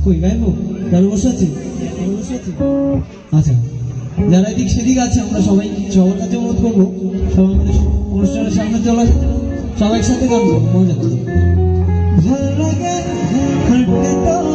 কই গাইবো তার বসাচ্ছি আচ্ছা যারা এদিক সেদিক আছে আমরা সবাই সবার কাছে অনুরোধ করবো সবাই আমাদের অনুষ্ঠানের সামনে চলে সবাই একসাথে গান মজা করবো ভালো লাগে